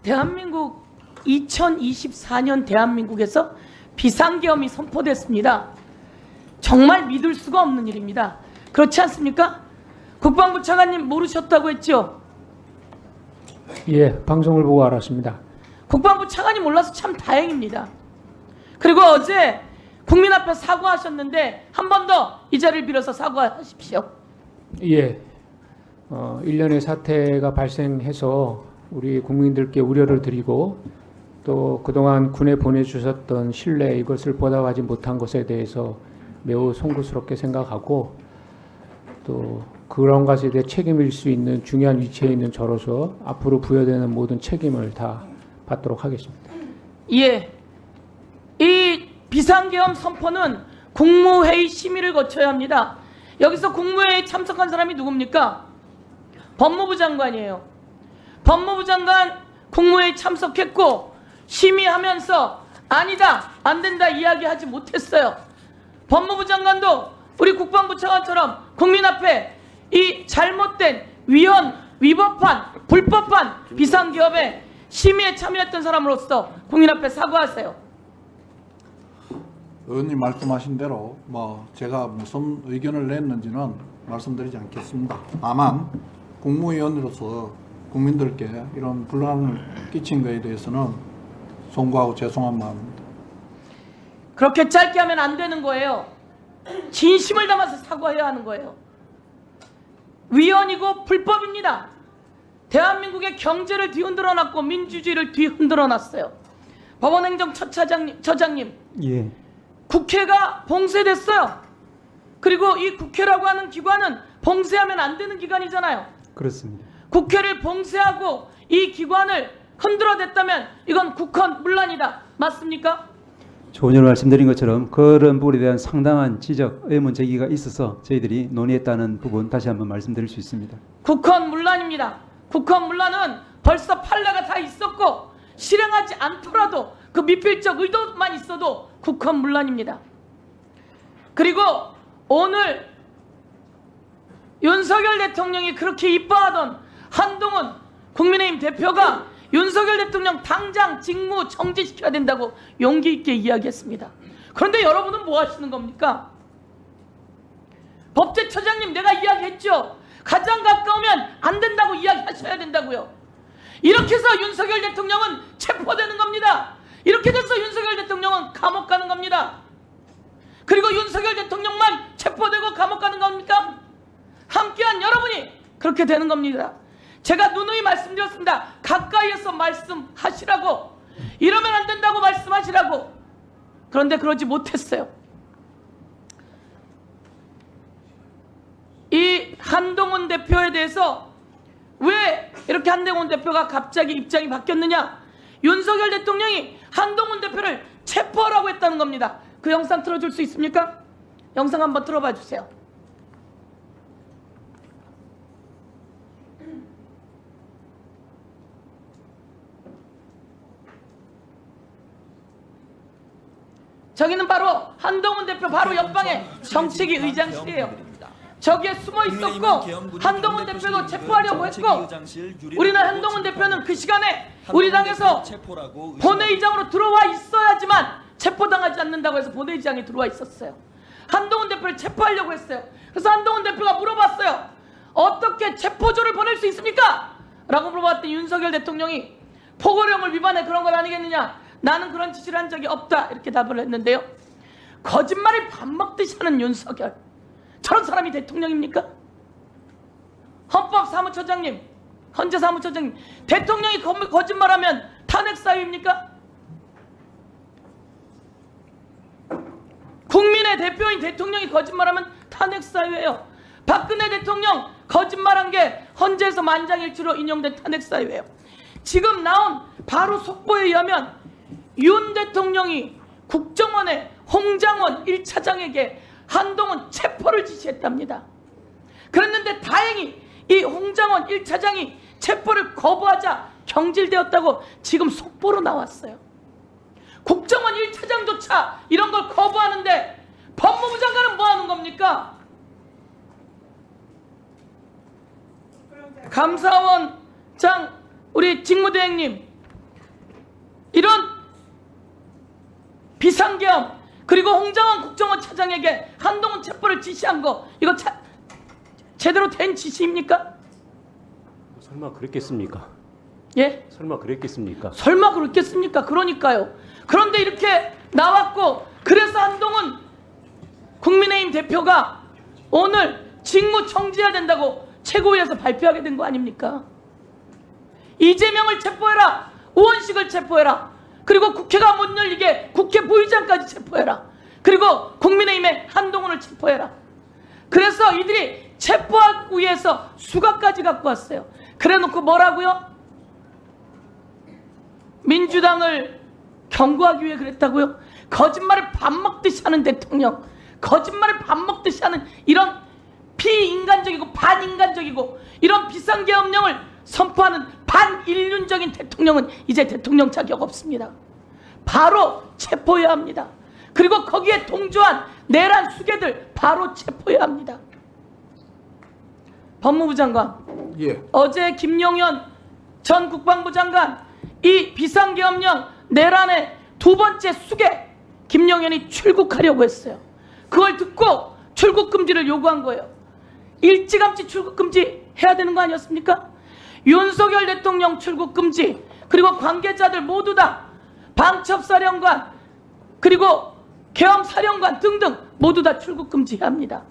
대한민국 2024년 대한민국에서 비상계엄이 선포됐습니다. 정말 믿을 수가 없는 일입니다. 그렇지 않습니까? 국방부 차관님 모르셨다고 했죠? 예, 방송을 보고 알았습니다. 국방부 차관이 몰라서 참 다행입니다. 그리고 어제 국민 앞에 사과하셨는데 한 번 더 이 자리를 빌어서 사과하십시오. 예, 일련의 사태가 발생해서 우리 국민들께 우려를 드리고 또 그동안 군에 보내주셨던 신뢰 이것을 보답하지 못한 것에 대해서 매우 송구스럽게 생각하고 또 그런 것에 대해 책임질 수 있는 중요한 위치에 있는 저로서 앞으로 부여되는 모든 책임을 다 받도록 하겠습니다. 예, 이 비상계엄 선포는 국무회의 심의를 거쳐야 합니다. 여기서 국무회의에 참석한 사람이 누굽니까? 법무부 장관이에요. 법무부 장관 국무회의 참석했고 심의하면서 아니다, 안 된다 이야기하지 못했어요. 법무부 장관도 우리 국방부 차관처럼 국민 앞에 이 잘못된 위법한 불법한 비상기업에 심의에 참여했던 사람으로서 국민 앞에 사과하세요. 의원님 말씀하신 대로 제가 무슨 의견을 냈는지는 말씀드리지 않겠습니다. 다만 국무위원으로서 국민들께 이런 분란을 끼친 것에 대해서는 송구하고 죄송한 마음입니다. 그렇게 짧게 하면 안 되는 거예요. 진심을 담아서 사과해야 하는 거예요. 위헌이고 불법입니다. 대한민국의 경제를 뒤흔들어 놨고 민주주의를 뒤흔들어 놨어요. 법원행정 처장님, 예. 국회가 봉쇄됐어요. 그리고 이 국회라고 하는 기관은 봉쇄하면 안 되는 기관이잖아요. 그렇습니다. 국회를 봉쇄하고 이 기관을 흔들어댔다면 이건 국헌 문란이다. 맞습니까? 조금 전에 말씀드린 것처럼 그런 부분에 대한 상당한 지적, 의문 제기가 있어서 저희들이 논의했다는 부분 다시 한번 말씀드릴 수 있습니다. 국헌 문란입니다. 국헌 문란은 벌써 판례가 다 있었고 실행하지 않더라도 그 미필적 의도만 있어도 국헌 문란입니다. 그리고 오늘 윤석열 대통령이 그렇게 이뻐하던 한동훈 국민의힘 대표가 윤석열 대통령 당장 직무 정지시켜야 된다고 용기 있게 이야기했습니다. 그런데 여러분은 뭐 하시는 겁니까? 법제처장님, 내가 이야기했죠. 가장 가까우면 안 된다고 이야기하셔야 된다고요. 이렇게 해서 윤석열 대통령은 체포되는 겁니다. 이렇게 돼서 윤석열 대통령은 감옥 가는 겁니다. 그리고 윤석열 대통령만 체포되고 감옥 가는 겁니까? 함께한 여러분이 그렇게 되는 겁니다. 제가 누누이 말씀드렸습니다. 가까이에서 말씀하시라고, 이러면 안 된다고 말씀하시라고. 그런데 그러지 못했어요. 이 한동훈 대표에 대해서 왜 이렇게 한동훈 대표가 갑자기 입장이 바뀌었느냐? 윤석열 대통령이 한동훈 대표를 체포하라고 했다는 겁니다. 그 영상 틀어줄 수 있습니까? 영상 한번 틀어봐 주세요. 저기는 바로 한동훈 대표 바로 옆방에 정책위 의장실이에요. 저기에 숨어 있었고 한동훈 대표도 체포하려고 했고 우리는 한동훈 대표는 그 시간에 우리 당에서 본회의장으로 들어와 있어야지만 체포당하지 않는다고 해서 본회의장에 들어와 있었어요. 한동훈 대표를 체포하려고 했어요. 그래서 한동훈 대표가 물어봤어요. 어떻게 체포조를 보낼 수 있습니까? 라고 물어봤더니 윤석열 대통령이 포고령을 위반해 그런 건 아니겠느냐? 나는 그런 지시를 한 적이 없다. 이렇게 답을 했는데요. 거짓말을 밥 먹듯이 하는 윤석열. 저런 사람이 대통령입니까? 헌법사무처장님, 헌재사무처장님, 대통령이 거짓말하면 탄핵 사유입니까? 국민의 대표인 대통령이 거짓말하면 탄핵 사유예요. 박근혜 대통령 거짓말한 게 헌재에서 만장일치로 인용된 탄핵 사유예요. 지금 나온 바로 속보에 의하면 윤 대통령이 국정원의 홍장원 1차장에게 한동훈 체포를 지시했답니다. 그랬는데 다행히 이 홍장원 1차장이 체포를 거부하자 경질되었다고 지금 속보로 나왔어요. 국정원 1차장조차 이런 걸 거부하는데 법무부 장관은 뭐 하는 겁니까? 감사원장 우리 직무대행님, 그리고 홍장원 국정원 차장에게 한동훈 체포를 지시한 거 이거 제대로 된 지시입니까? 설마 그랬겠습니까? 예? 설마 그랬겠습니까? 설마 그렇겠습니까? 그러니까요. 그런데 이렇게 나왔고 그래서 한동훈 국민의힘 대표가 오늘 직무 정지해야 된다고 최고위에서 발표하게 된 거 아닙니까? 이재명을 체포해라. 우원식을 체포해라. 그리고 국회가 못 열리게 국회 부의장까지 체포해라. 그리고 국민의힘의 한동훈을 체포해라. 그래서 이들이 체포하기 위해서 수갑까지 갖고 왔어요. 그래놓고 뭐라고요? 민주당을 경고하기 위해 그랬다고요? 거짓말을 밥 먹듯이 하는 대통령, 거짓말을 밥 먹듯이 하는 이런 비인간적이고 반인간적이고 이런 비상계엄령을 선포하는 반인륜적인 대통령은 이제 대통령 자격 없습니다. 바로 체포해야 합니다. 그리고 거기에 동조한 내란 수괴들 바로 체포해야 합니다. 법무부 장관, 예. 어제 김용현 전 국방부 장관 이 비상계엄령 내란의 두 번째 수괴 김용현이 출국하려고 했어요. 그걸 듣고 출국금지를 요구한 거예요. 일찌감치 출국금지 해야 되는 거 아니었습니까? 윤석열 대통령 출국금지, 그리고 관계자들 모두 다 방첩사령관 그리고 계엄사령관 등등 모두 다 출국금지해야 합니다.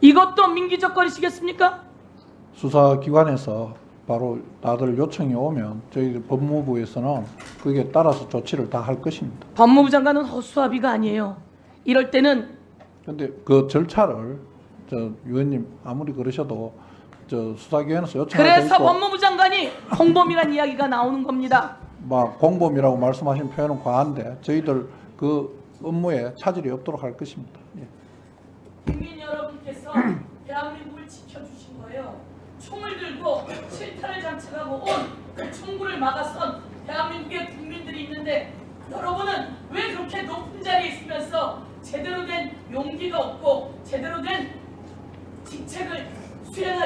이것도 민기적거리시겠습니까? 수사기관에서 바로 다들 요청이 오면 저희 법무부에서는 그게 따라서 조치를 다 할 것입니다. 법무부 장관은 허수아비가 아니에요. 이럴 때는 근데 그 절차를 위원님 아무리 그러셔도 수사기관에서 요청할 때 그래서 있고 법무부 장관이 공범이란 이야기가 나오는 겁니다. 막 공범이라고 말씀하시는 표현은 과한데 저희들 그 업무에 차질이 없도록 할 것입니다. 예. 국민 여러분께서 대한민국을 지켜주신 거예요. 총을 들고 실탄을 장착하고 온 그 총구를 막아선 대한민국의 국민들이 있는데 여러분은 왜 그렇게 높은 자리에 있으면서 제대로 된 용기가 없고 제대로 된 직책을 수행할